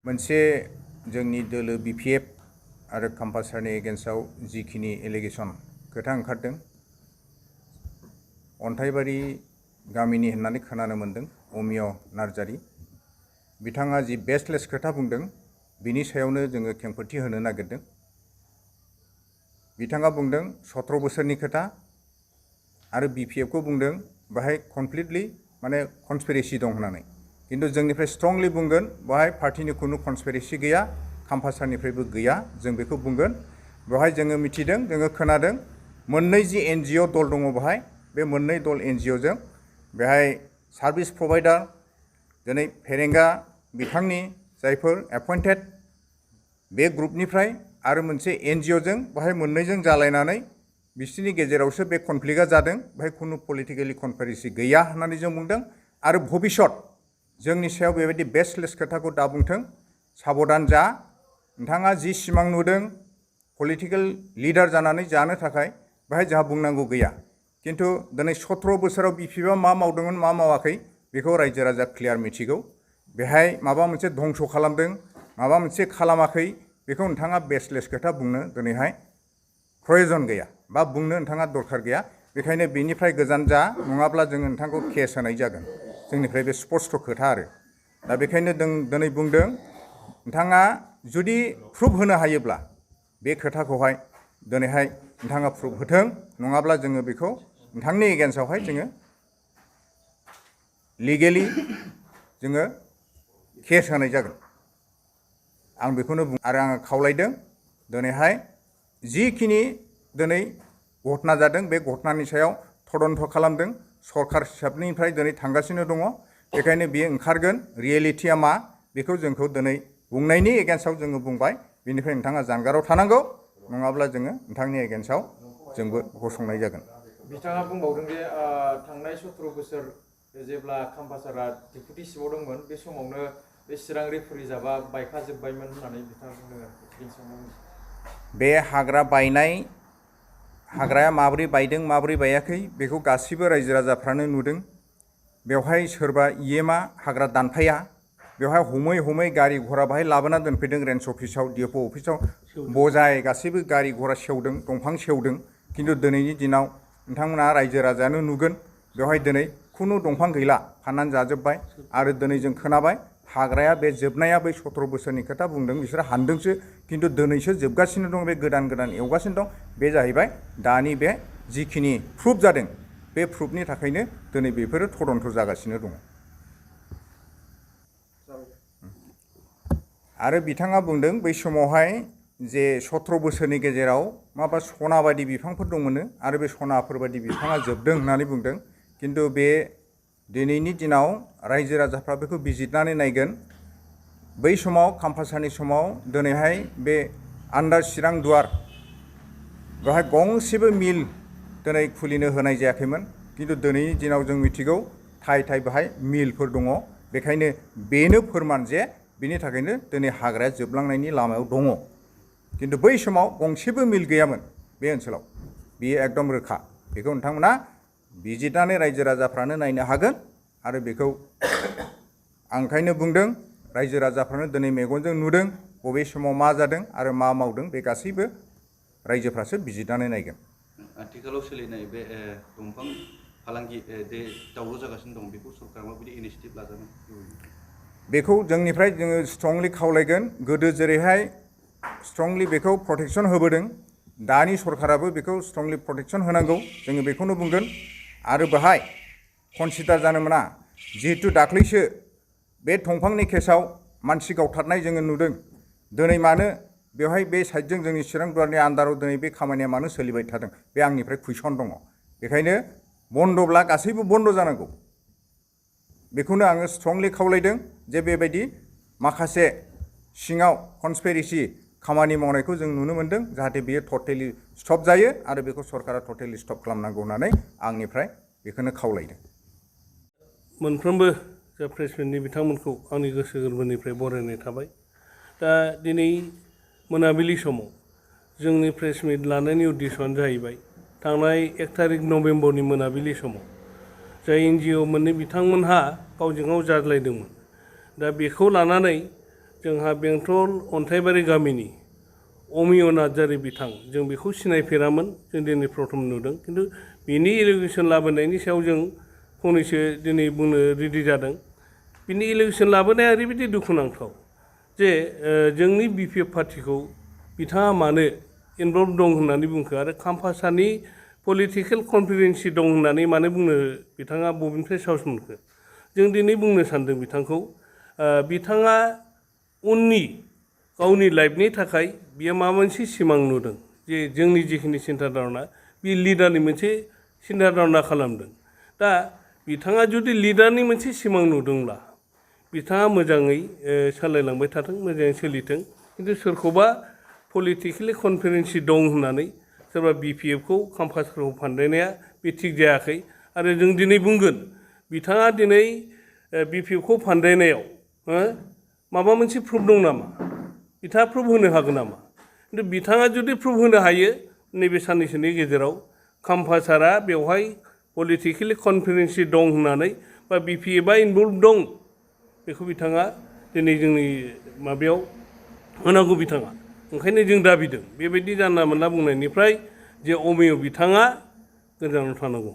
मोनसे जोंनि दोलो बिपिएफ आरो काम्पासारनि एगेन्स्टआव जिखिनि एलिगेसन खोथा ओंखारदों अन्थाइबारि गामिनि होननानै खोनानो मोन्दों अमिय नार्जारि बिथाङा जि बेसलेस खोथा बुंदों बिनि सायावनो जोङो खेंफोरथि होनो नागिरदों। बिथाङा बुंदों 17 बोसोरनि खोथा आरो बिपिएफखौ बुंदों बाहाय कमप्लिटलि माने कनस्पिरेसि दं होननानै। किन्तु जोंनिफ्राय स्ट्रंलि बुंगोन बाहाय पार्टिनि खुनु कनस्पिरेसि गैया, काम्पासारनिफ्रायबो गैया, जों बेखौ बुंगोन। बेवहाय जोङो मिथिदों, जोङो खोनादों मोननै जि एनजिअ दल दङ बेवहाय, बे मोननै दल एनजिअजों बेहाय सार्भिस प्रभाइडार दिनै फेरेंगा बिथांनि जायफोर एपइन्टेड बे ग्रुपनिफ्राय आरो मोनसे एनजिअजों बाहाय मोननैजों जालायनानै बिसोरनि गेजेरावसो बे कनफ्लिक्टआ जादों। बेहाय खुनु पलिटिकेलि कनस्पिरेसि गैया होननानै जों बुंदों। आरो भबिष्यत जोंनि सायाव बेबायदि बेसलेस खोथाखौ दा बुंथों, साबधान जा। नोंथाङा जि सिमां नुदों पलिटिकेल लिडार जानानै जानो थाखाय बेहाय जोंहा बुंनांगौ गैया। किन्तु दिनै 17 बोसोराव बिपिएफआ मा मावदोंमोन मा मावाखै बेखौ रायजो राजा क्लियार मिथिगौ। बेहाय माबा मोनसे धंस खालामदों, माबा मोनसे खालामाखै, बेखौ नोंथाङा बेसलेस खोथा बुंनो दिनैहाय प्रयजन गैया बा बुंनो नोंथाङा दरखार गैया। बेखायनो बेनिफ्राय गोजान जा, नङाब्ला जोङो नोंथांखौ केस होनाय जागोन। जोंनिफ्राय बे स्पष्ट खोथा आरो दा बेखायनो जों दिनै बुंदों नोंथाङा जुदि प्रुफ होनो हायोब्ला बे खोथाखौहाय दिनैहाय नोंथाङा प्रुफ होथों, नङाब्ला जोङो बेखौ नोंथांनि एगेन्स्टआवहाय जोङो लिगेलि जोङो केस होनाय जागोन। आं बेखौनो बुं आरो आङो खावलायदों दिनैहाय जिखिनि दिनै घटना जादों बे घटनानि सायाव तदन्त खालामदों सरकार हिसाबनिफ्राय दिनै थांगासिनो दङ। बेखायनो बियो ओंखारगोन रियेलिटिया मा बेखौ जोंखौ दिनै बुंनायनि एगेन्स्टआव जोङो बुंबाय। बेनिफ्राय नोंथाङा जानगाराव थानांगौ, नङाब्ला जोङो नोंथांनि एगेन्स्टआव जोंबो गसंनाय जागोन। बिथाङा बुंबावदों जे थांनाय 17 बोसोर जेब्ला काम्पासारआ डेपुटि चिफआव दंमोन बे समावनो बे चिरां रेफारि जाबा बायखाजोब्बायमोन होननानै बिथाङा बुंदों। बे हाग्रा बायनाय, हाग्राया माबोरै बायदों माबोरै बायाखै बेखौ गासिबो रायजो राजाफ्रानो नुदों। बेवहाय सोरबा इएमआ हाग्रा दानफाया, बेवहाय हमै हमै गारि घरा बाहाय लाबोना दोनफैदों रेन्ज अफिसाव, डिएफअ अफिसाव बजाय गासैबो गारि घरा सेवदों, दंफां सेवदों। किन्तु दिनैनि दिनाव नोंथांमोना रायजो राजायानो नुगोन बेवहाय दिनै खुनु दंफां गैला, फाननानै जाजोब्बाय। आरो दिनै जों खोनाबाय हाग्राया बे जोबनाया बै 17 बोसोरनि खोथा बुंदों, बिसोरो हानदोंसो, किन्तु दिनैसो जोबगासिनो दं, बे गोदान गोदान एवगासिनो दं। बे जाहैबाय दानि बे जिखिनि प्रुफ जादों बे प्रुफनि थाखायनो दिनै बेफोरो तदन्त जागासिनो दङ। आरो बिथाङा बुंदों बै समावहाय जे 17 बोसोरनि गेजेराव माबा सना बायदि बिफांफोर दंमोनो आरो बे सनाफोरबायदि बिफाङा जोबदों होननानै बुंदों। किन्तु बे दिनैनि दिनाव रायजो राजाफ्रा बेखौ बिजिरनानै नायगोन। बै समाव काम्पासारनि समाव दिनैहाय बे आन्डार चिरां दुवार बेवहाय गंसेबो मिल दिनै खुलिनो होनाय जायाखैमोन। किन्तु दिनैनि दिनाव जों मिथिगौ थाय थाय बेहाय मिलफोर दङ। बेखायनो बेनो फोरमान जे बिनि थाखायनो दिनै हाग्राया जोबलांनायनि लामायाव दङ। किन्तु बै समाव गंसेबो मिल गैयामोन बे ओनसोलाव, बेयो एकदम रोखा। बेखौ नोंथांमोना बिजिरनानै रायजो राजाफ्रानो नायनो हागोन। आरो बेखौ आं ओंखायनो बुंदों रायजो राजाफ्रानो दिनै मेगनजों नुदों बबे समाव मा जादों आरो मा मावदों, बे गासैबो रायजोफ्रासो बिजिरनानै नायगोन। आथिखालाव सोलिनाय बे दंफां फालांगि जे दावराव जागासिनो दं बेखौ सरकारा माबायदि इनिसिएटिभ लाजागोन? बेखौ जोंनिफ्राय जोङो स्ट्रंलि खावलायगोन। गोदो जेरैहाय स्ट्रंलि बेखौ प्रटेक्सन होबोदों, दानि सरकाराबो बेखौ स्ट्रंलि प्रटेक्सन होनांगौ, जोङो बेखौनो बुंगोन। आरो बेहाय कनसिडार जानो मोना, जिहेतु दाख्लैसो बे दंफांनि केसाव मानसि गावथारनाय जोङो नुदों। दिनै मानो बेवहाय बे साइडजों जोंनि चिरां दुवारनि आन्दाराव दिनै बे खामानिया मानो सोलिबाय थादों, बे आंनिफ्राय कुइसन दङ। बेखायनो बन्दब्ला गासैबो बन्द जानांगौ। बेखौनो आङो स्ट्रंलि खावलायदों जे बेबायदि माखासे सिङाव कनस्पिरेसि खामानि मावनायखौ जों नुनो मोन्दों, जाहाथे बेयो टटेलि स्टप जायो आरो बेखौ सरकारा टटेलि स्टप खालामनांगौ होननानै आंनिफ्राय बेखौनो खावलायदों। मोनफ्रोमबो जा प्रेसमेन्टनि बिथांमोनखौ आंनि गोसो गोरबोनिफ्राय बरायनाय थाबाय। दा दिनै मोनाबिलि समाव जोंनि प्रेसमिट लानायनि उद्देश्यआनो जाहैबाय थांनाय 1 तारिख नभेम्बरनि मोनाबिलि समाव जाय एनजिअ मोननै बिथांमोनहा गावजों गाव जाज्लायदोंमोन। दा बेखौ लानानै जोंहा बेंटल अन्थाइबारि गामिनि अमिय नार्जारि बिथां जों बेखौ सिनायफेरामोन जों दिनै प्रथम नुदों खिन्थु बिनि इलेक्सन लाबोनायनि सायाव जों फंनैसो दिनै बुंनो रेडि जादों बिनि इलेक्सन लाबोनाया ओरैबायदि दुखुनांथाव जे जोंनि बिपिएफ पार्टिखौ बिथाङा मानो इनभल्भ दं होननानै बुंखो आरो खाम्फासानि पलिटिकेल कनफिडेन्सि दं होननानै मानो बुंनो बिथाङा बबेनिफ्राय साहस मोनखो जों दिनै बुंनो सानदों बिथांखौ बिथाङा उननि गावनि लाइफनि थाखाय बियो माबा मोनसे सिमां नुदों जे जोंनि जिखिनि सिन्था धारना बे लिडारनि मोनसे सिन्था धारना खालामदों दा बिथाङा जुदि लिडारनि मोनसे सिमां नुदोंब्ला बिथाङा मोजाङै सालायलांबाय थाथों मोजाङै सोलिथों खिन्थु सोरखौबा पलिटिकेलि कनफिडेन्सि दं होननानै सोरबा बिपिएफखौ खाम्फासखौ फानदायनाया बे थिग जायाखै आरो जों दिनै बुंगोन बिथाङा दिनै बिपिएफखौ फानदायनायाव माबा मोनसे प्रुफ दं नामा बिथाङा प्रुफ होनो हागोन नामा खिन्थु बिथाङा जुदि प्रुफ होनो हायो नैबे साननैसोनि गेजेराव खाम्फासारा बेवहाय पलिटिकेलि कनफिडेन्सि दं होननानै बा बिपिएफआ इनभल्भ दं बेखौ बिथाङा दिनै जोंनि माबायाव होनांगौ बिथाङा ओंखायनो जों दाबिदों बेबायदि जानला मोनला बुंनायनिफ्राय जे अमेय बिथाङा गोजानाव थानांगौ